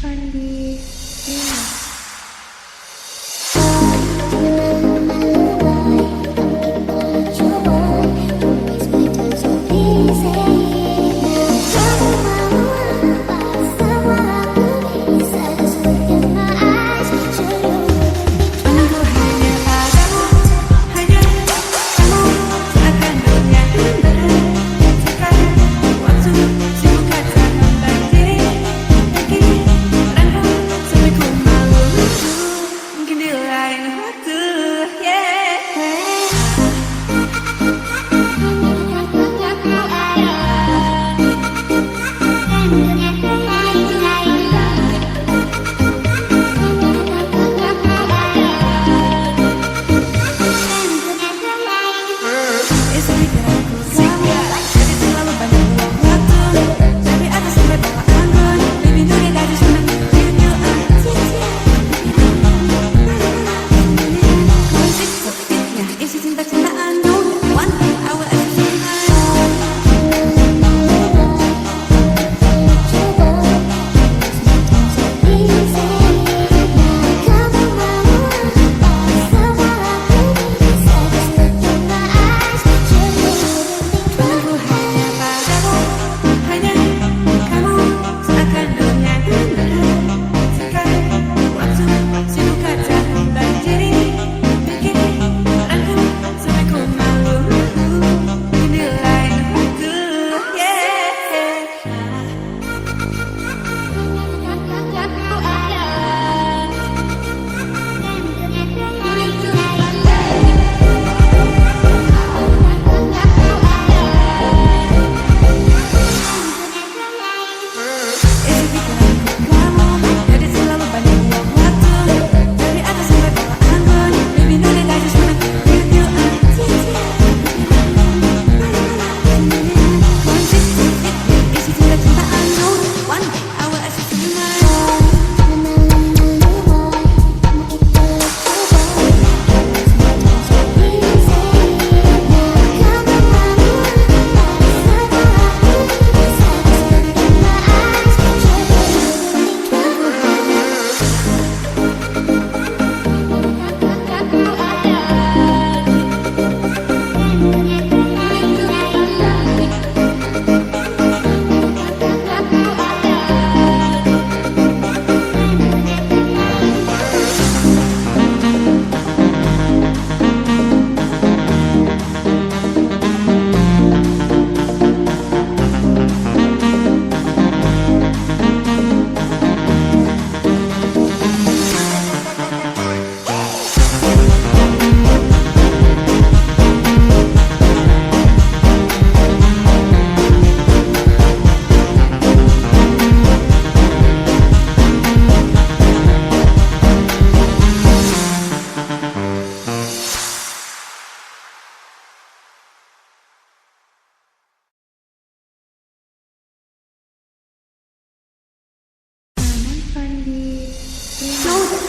Fandi.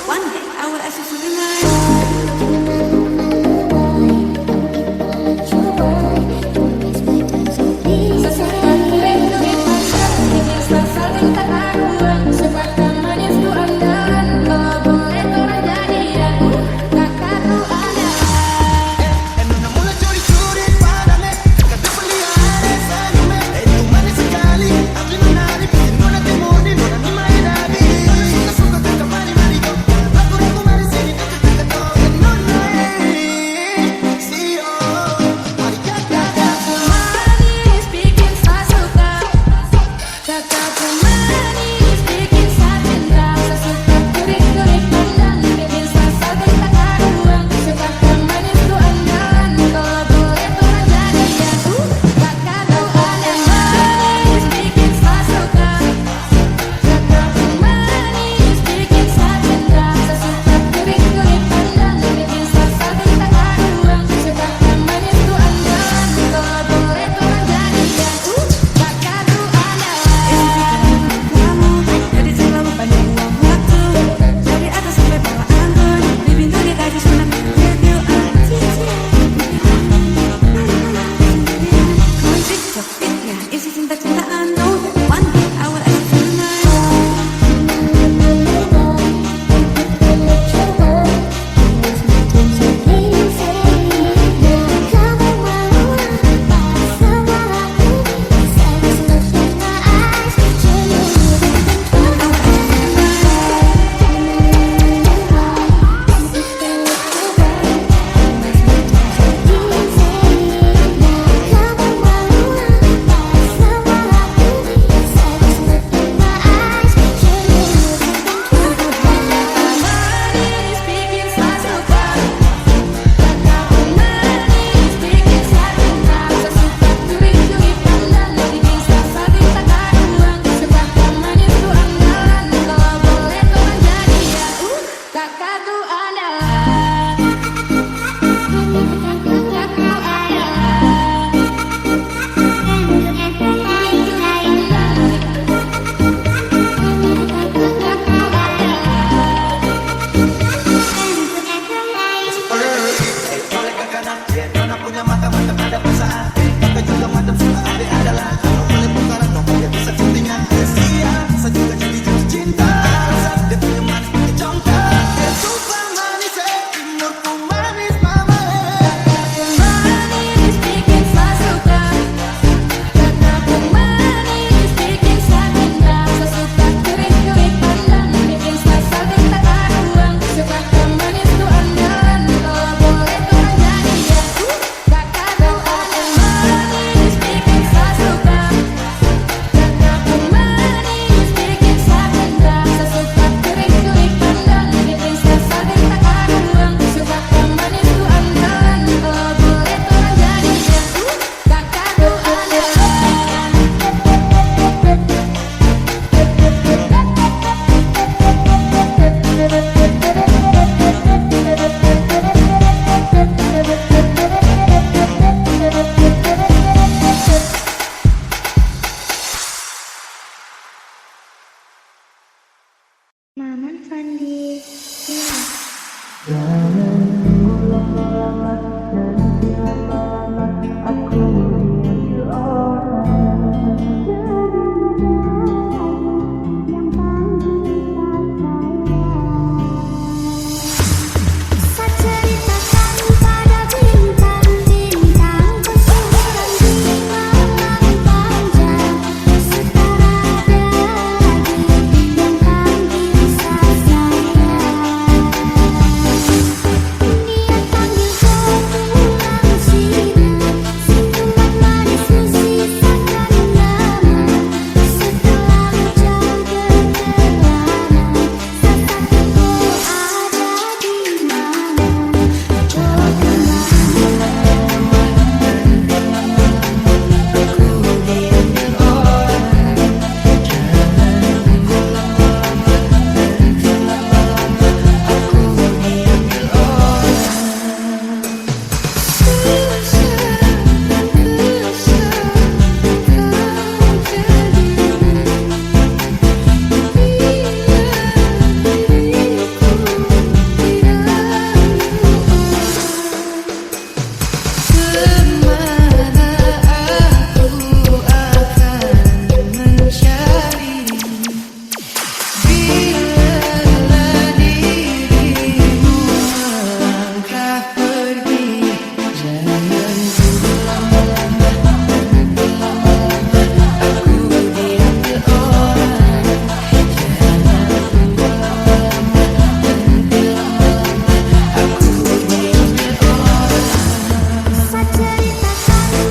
One day I will ask you to be mine. Maman Fandi, iya. Ceritakan pada bintang-bintang kesuburan di malam panjang, setara daging yang kami bisa sayang. Dia panggil kau pulang siang, senyuman manismu sisakan nama. Setelah hujan berkelana, sesat kau ada di mana? Jawab ceritakan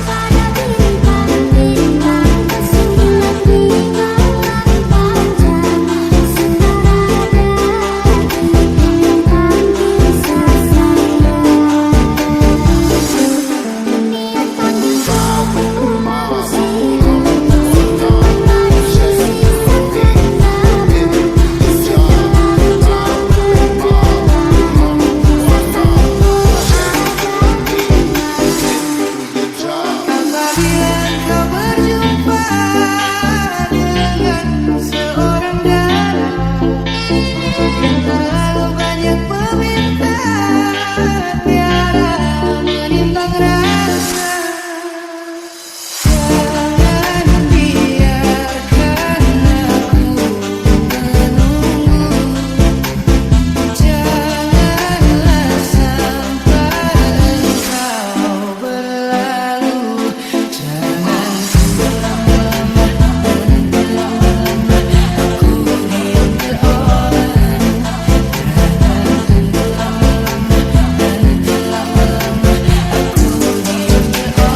pada bintang-bintang kesuburan di malam panjang, setara daging yang kami bisa sayang. Dia panggil kau pulang siang, senyuman manismu sisakan nama. Setelah hujan berkelana, sesat kau ada di mana? Apabila kau berjumpa dengan seorang gadis yang terlalu banyak meminta, tiada menimbang rasa, jangan biarkan aku menunggu. Janganlah sampai engkau berlalu. Jangan lama-lama, aku ingin berorang. Jangan lama-lama, aku ingin berorang.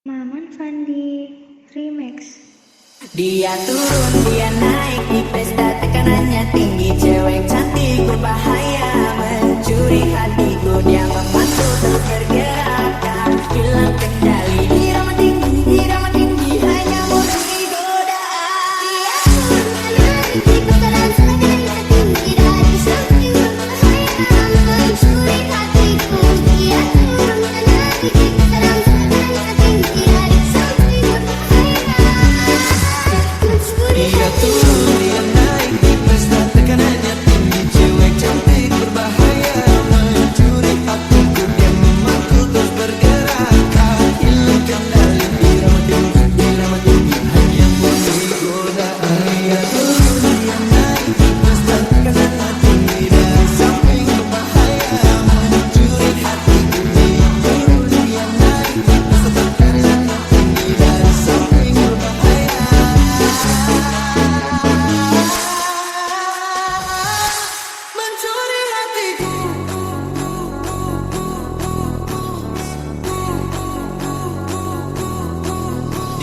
Maman Fandi, remix. Dia turun, dia naik di pesta, tekanannya tinggi. Cewek cantik berbahaya, mencuri hatiku. Dia memantul terus bergerak, hilang kendali. Irama tinggi, hanya murni godaan. Dia turun, dia naik di pesta, dan tekanannya tinggi. Dari samping berbahaya, mencuri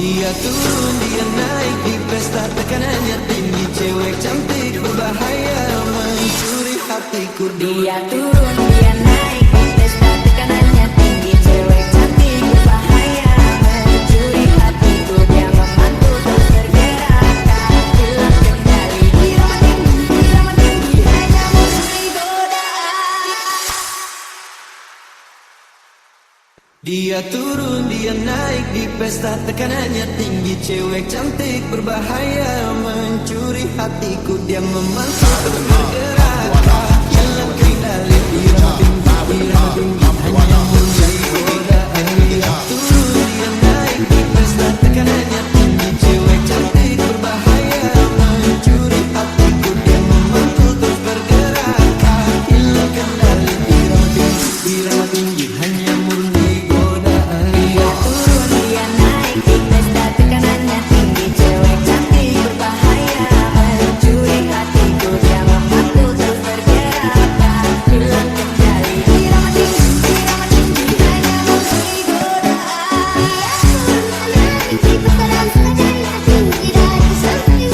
Dia turun, dia naik di pesta, tekanannya tinggi. Cewek cantik berbahaya mencuri hatiku. Dia turun, dia naik di pesta, tekanannya tinggi. Cewek cantik berbahaya mencuri hatiku. Dia memantul terus bergerak, hilang kendali. Irama tinggi, hanya memberi godaan. Dia turun, dia naik di pesta, tekanannya tinggi. Cewek cantik berbahaya mencuri hatiku. Dia memantul terus bergerak, hilang kendali. Irama tinggi, hanya memberi godaan. Dia turun, dia naik di pesta, tekanannya tinggi. Cewek cantik berbahaya mencuri hatiku. Dia memantul terus bergerak, hilang kendali. Irama tinggi, hanya murni godaan. Dia turun, dia naik di pesta, tekanannya tinggi. Cewek cantik berbahaya mencuri hatiku. Dia memantul terus bergerak, hilang kendali. Irama tinggi, hanya memberi godaan. Dia turun, dia naik di pesta dan tekanannya tinggi. Dari samping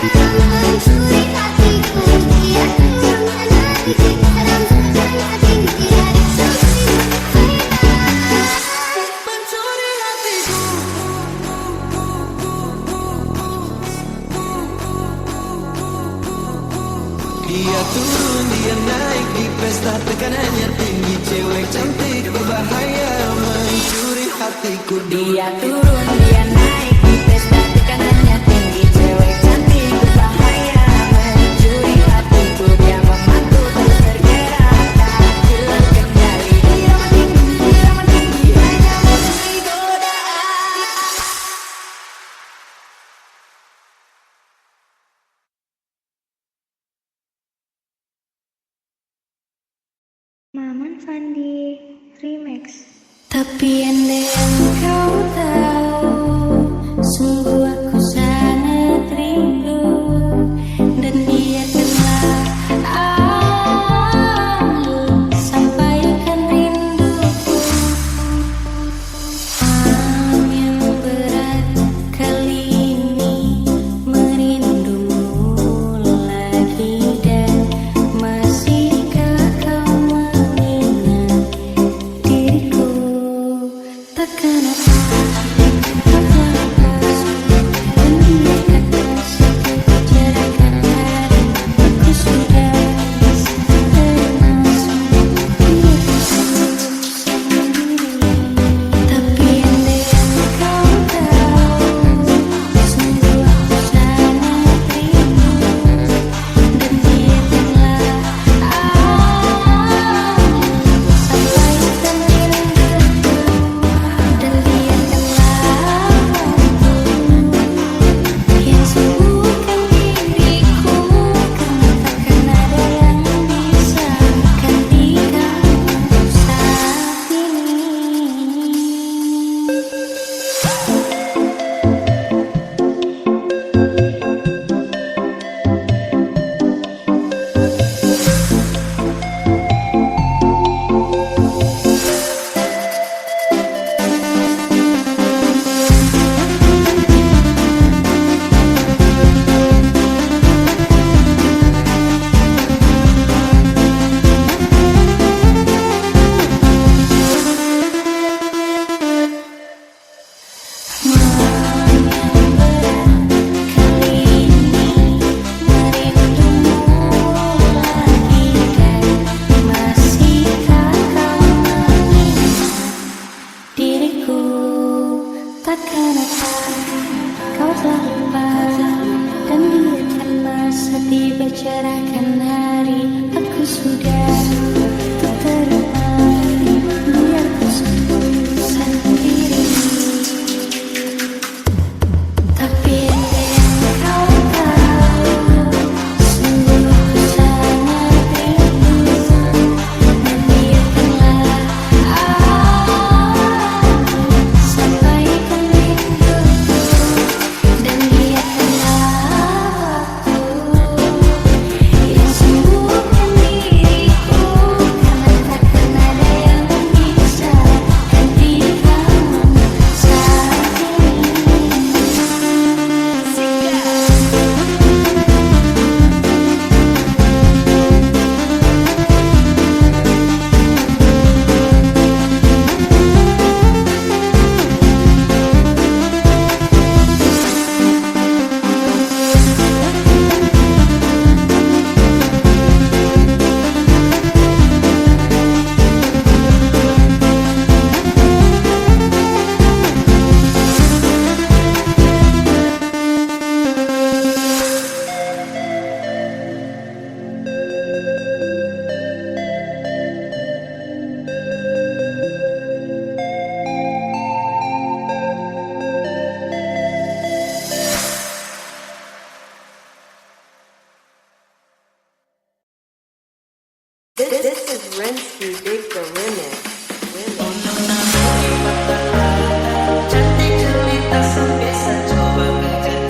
berbahaya mencuri hatiku. Dia turun, dia naik di pesta dan tekanannya tinggi. Dari samping Mencuri hatiku. Dia turun, dia naik di pesta, tekanannya tinggi. Cewek cantik berbahaya mencuri hatiku. Dia turun, dia naik di pesta, tekanannya tinggi. Cewek cantik berbahaya mencuri hatiku. Dia memantul terus bergerak, hilang kendali. Irama tinggi, hanya memberi godaan. Maman Fandi Remix. Tapi andai kau tahu, sungguh aku sangat rindu. Dan biarkanlah aku sampaikan rinduku. Malam yang berat kali ini, merindumu lagi. Dan masihkah kau mengingat diriku? Takkan aku Rensky Dig the Remix. Cantik cerita sampai saya coba kejar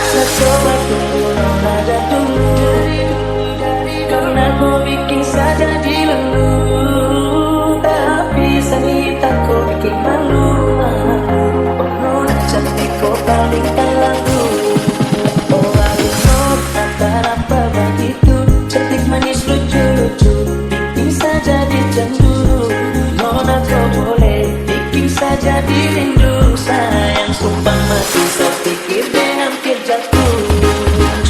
saya coba tunggu nona dan dulu karena kau bikin saja di lulu. Tapi sanita kau bikin malu. Oh nona cantik kau palingkan lagu. Oh aluno antara apa begitu. Cantik manis lucu-lucu bikin saja dicemburu. Nona kau boleh bikin saja dirindu. Sayang sumpah mati saya pikir deh hampir jatuh.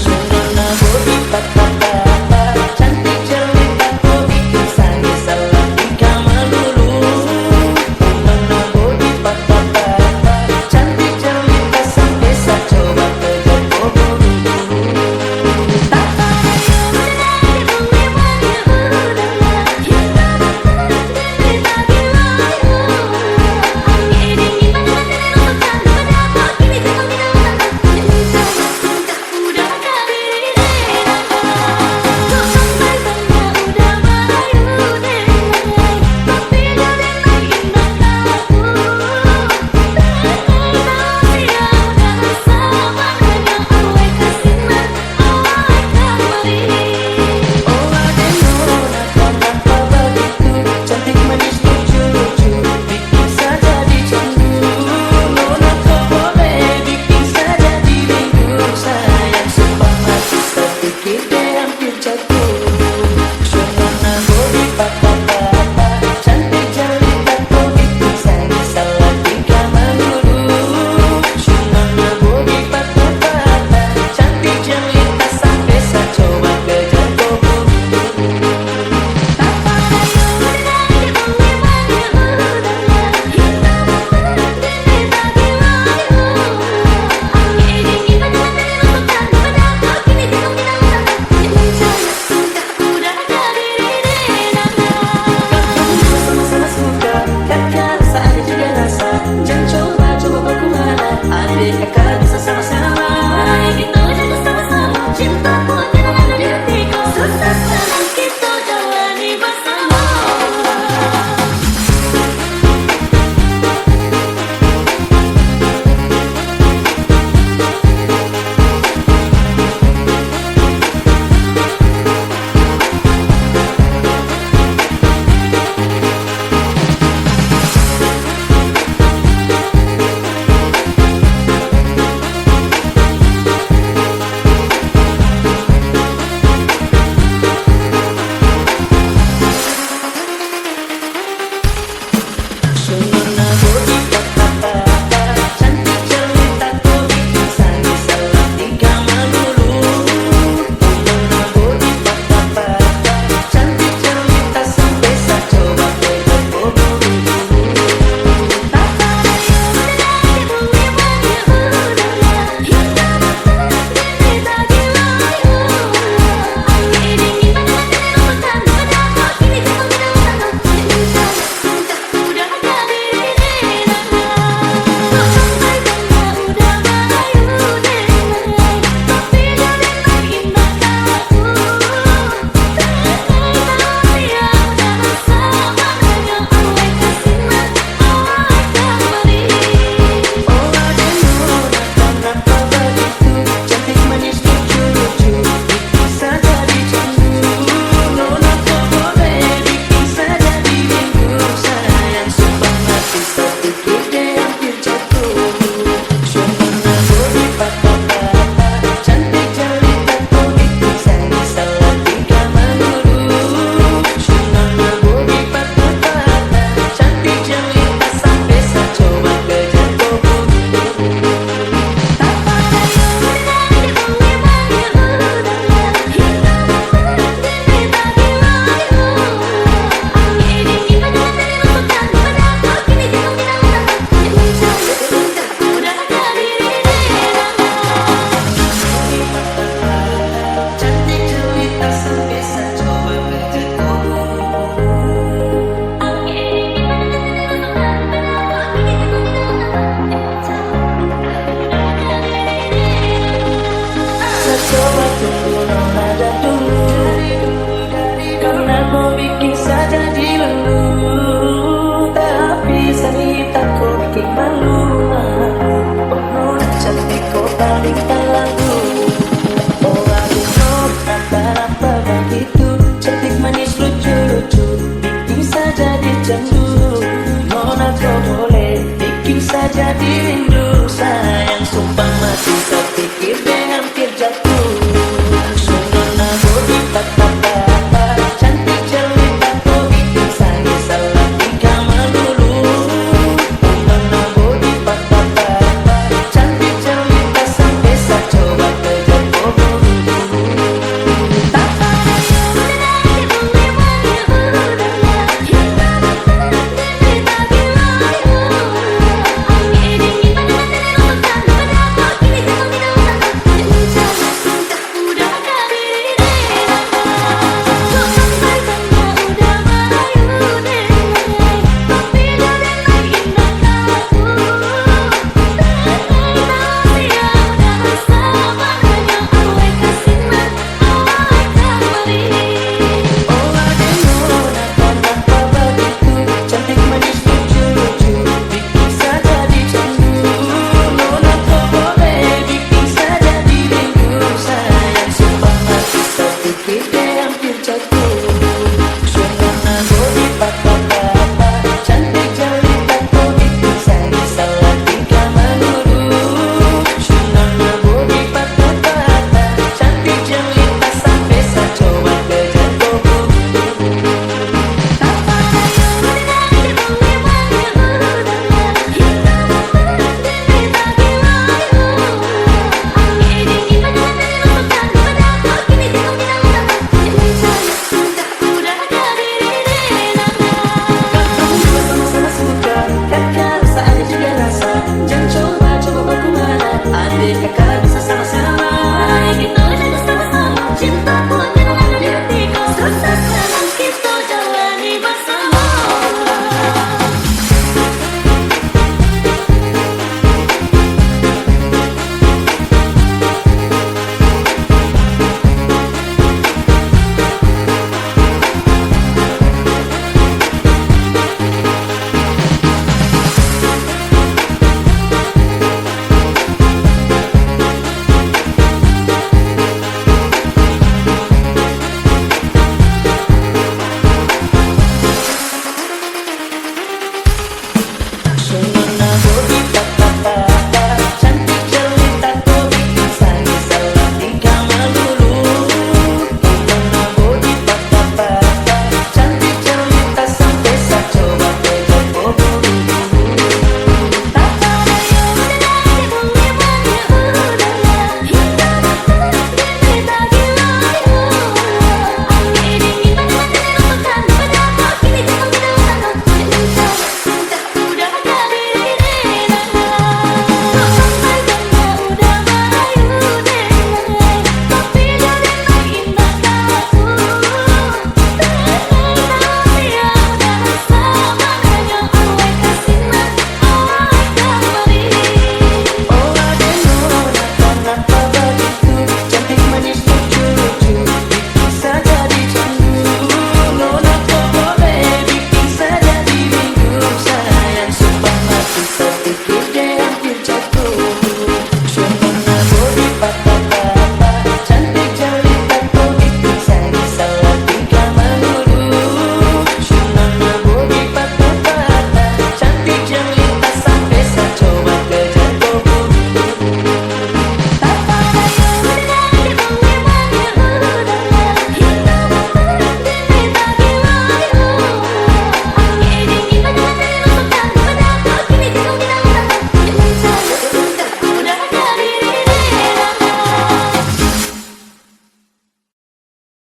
Nona bodi patah cantik cerita kau bikin saya salah tingkah melulu. Nona bodi patah cantik cerita sampai saya coba kejar kau buru. Kita saja dirindu sayang, sumpah mati terpikir deh hampir jatuh. Sunona bodi patah-patah, cantik jelita kau bikin saya salah tingkah melulu. Sunona bodi patah-patah, cantik jelita sampai saya coba kejar kau buru-buru. Tak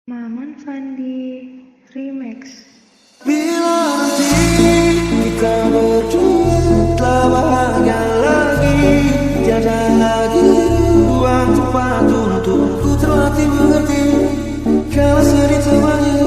Maman Fandi Remix. Bila nanti kita berdua telah bahagia lagi, tiada lagi ruang tempat untukku terlatih mengerti. Kalau sedih temani,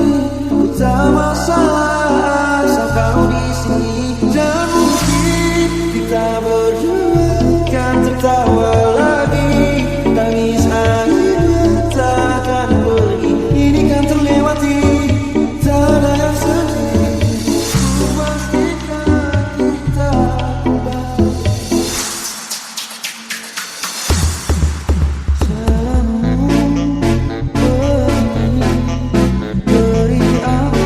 ku tak masalah asal kau di sini. Dan mungkin kita berdua kan tertawa lagi, tangis akhirnya tak akan pergi. Ini kan terlewati, tak ada yang sedih. Ku pastikan kita kembali. Beri apa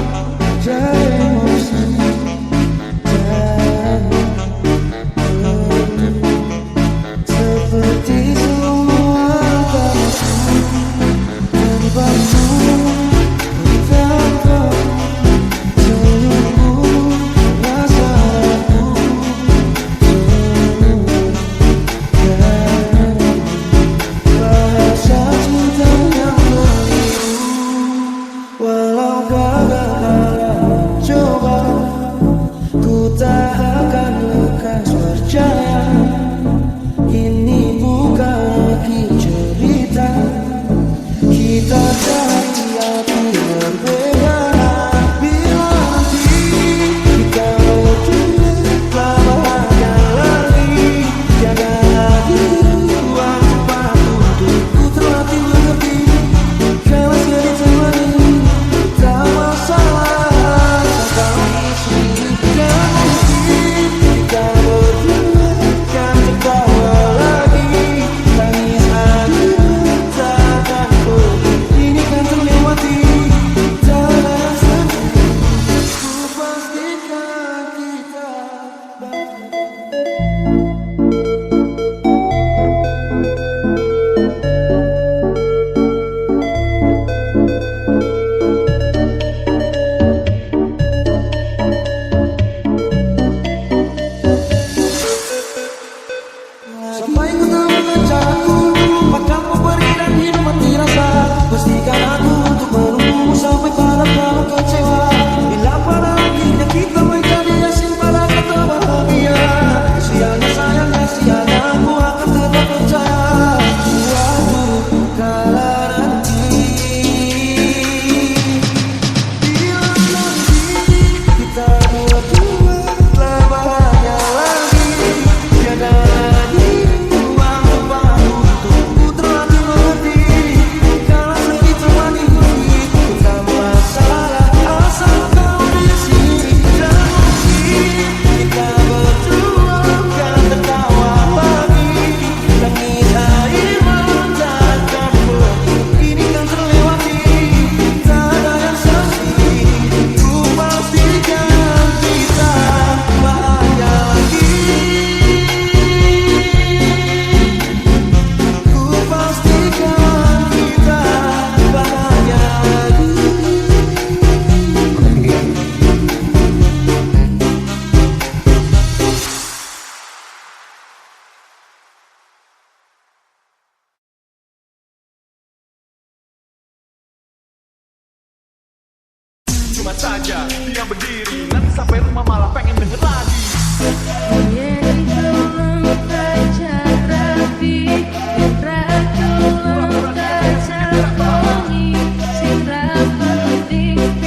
Cuma saja dia berdiri, nanti sampai rumah malah pengen denger lagi. Cuma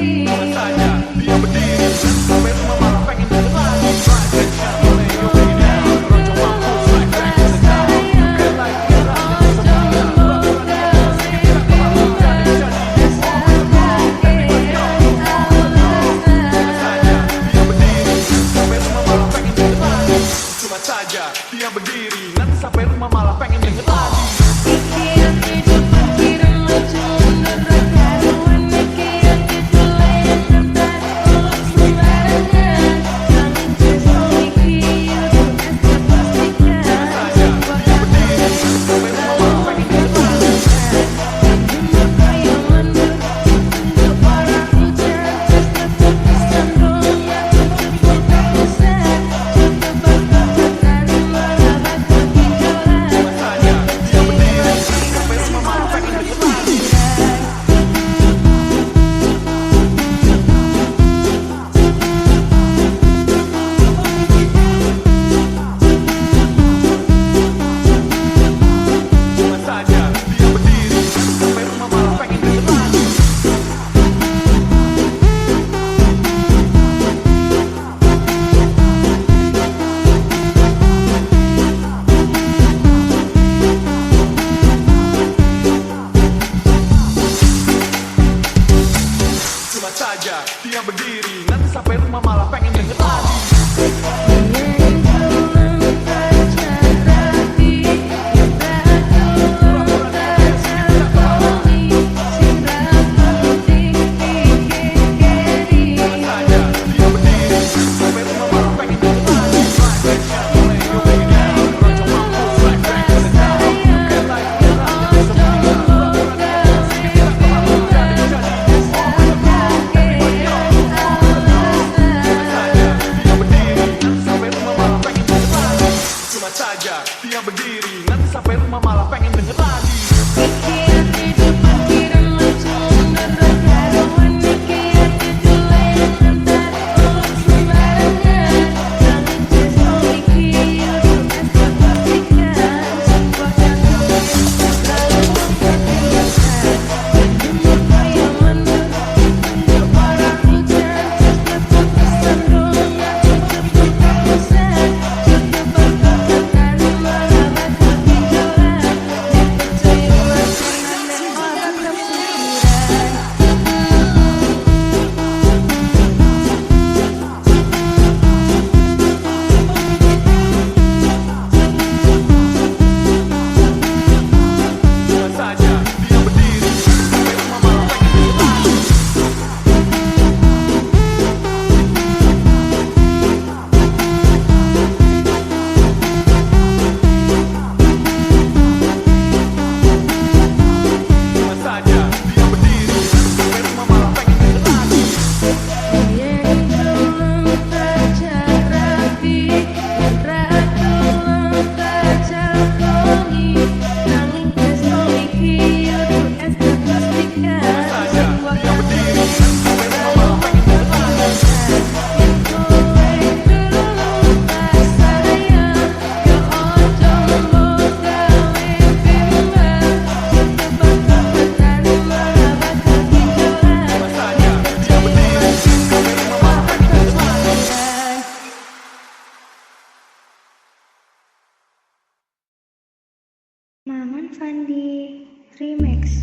saja dia berdiri, nanti sampai rumah malah pengen denger lagi. Rise and shine, lay your way down. Rojo mampus like back in the town. Feel like you're right, it's a Cuma saja dia berdiri, nanti sampai rumah malah pengen denger lagi. Cuma saja dia berdiri, nanti sampai rumah malah pengen denger lagi. Dia berdiri, nanti sampai rumah malah pengen denger lagi. Maman Fandi Remix.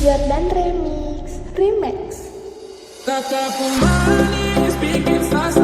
Jordan Remix. Tatapu manis bikin fast